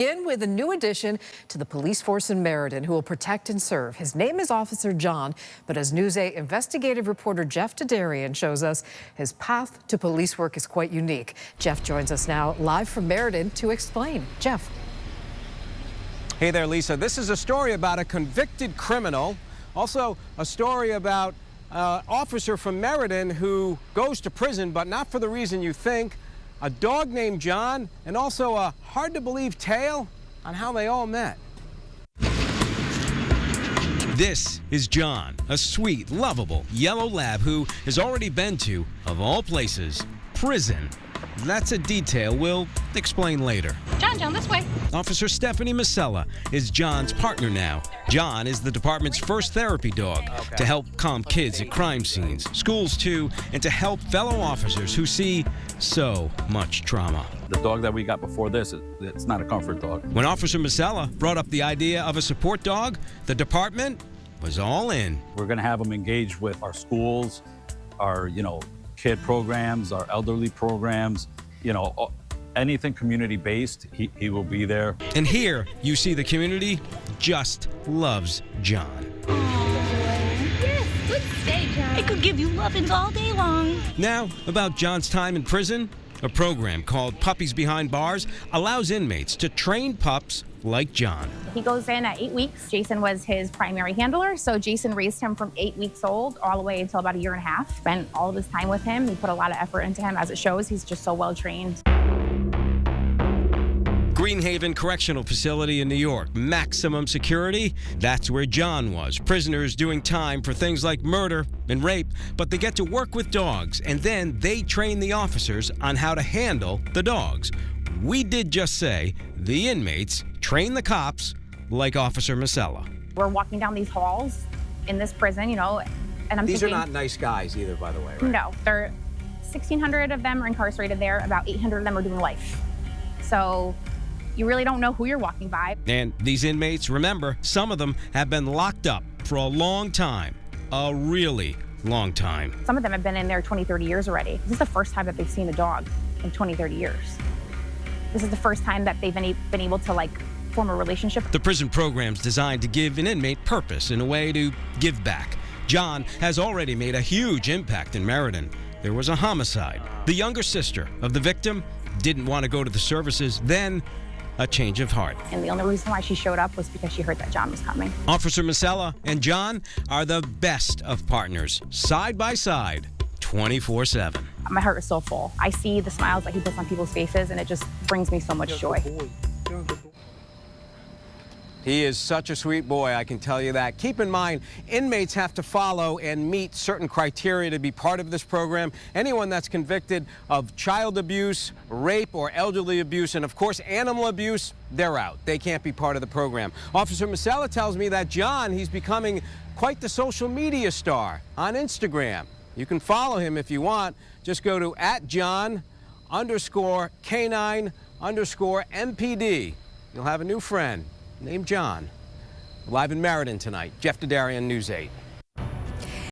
In with a new addition to the police force in Meriden who will protect and serve. His name is Officer John, but as News 8 investigative reporter Jeff Dadarian shows us, his path to police work is quite unique. Jeff joins us now live from Meriden to explain. Jeff. Hey there, Lisa. This is a story about a convicted criminal. Also a story about an officer from Meriden who goes to prison, but not for the reason you think. A dog named John, and also a hard-to-believe tale on how they all met. This is John, a sweet, lovable yellow lab who has already been to, of all places, prison. That's a detail we'll explain later. John, this way. Officer Stephanie Masella is John's partner now. John is the department's first therapy dog to help calm kids at crime scenes, schools too, and to help fellow officers who see so much trauma. The dog that we got before this, it's not a comfort dog. When Officer Masella brought up the idea of a support dog, the department was all in. We're going to have them engage with our schools, our, kid programs, our elderly programs, anything community-based, he will be there. And here you see the community just loves John. Yes, good stay, John. I could give you lovins all day long. Now, about John's time in prison, a program called Puppies Behind Bars allows inmates to train pups like John. He goes in at 8 weeks. Jason was his primary handler, so Jason raised him from 8 weeks old all the way until about 1.5 years. Spent all of his time with him. He put a lot of effort into him. As it shows, he's just so well trained. Greenhaven Correctional Facility in New York. Maximum security. That's where John was. Prisoners doing time for things like murder and rape, but they get to work with dogs, and then they train the officers on how to handle the dogs. We did just say the inmates train the cops like Officer Masella. We're walking down these halls in this prison, and I'm These thinking... are not nice guys either, by the way, right? No, 1,600 of them are incarcerated there. About 800 of them are doing life. So you really don't know who you're walking by. And these inmates, remember, some of them have been locked up for a long time. A really long time. Some of them have been in there 20, 30 years already. This is the first time that they've seen a dog in 20, 30 years. This is the first time that they've been able to, form a relationship. The prison program's designed to give an inmate purpose in a way to give back. John has already made a huge impact in Meriden. There was a homicide. The younger sister of the victim didn't want to go to the services, then a change of heart. And the only reason why she showed up was because she heard that John was coming. Officer Masella and John are the best of partners, side by side, 24/7. My heart is so full. I see the smiles that he puts on people's faces, and it just brings me so much joy. He is such a sweet boy, I can tell you that. Keep in mind, inmates have to follow and meet certain criteria to be part of this program. Anyone that's convicted of child abuse, rape, or elderly abuse, and of course animal abuse, they're out. They can't be part of the program. Officer Masella tells me that John, he's becoming quite the social media star on Instagram. You can follow him if you want. Just go to @John_K9_MPD. You'll have a new friend named John. Live in Meriden tonight. Jeff Dadarian, News 8.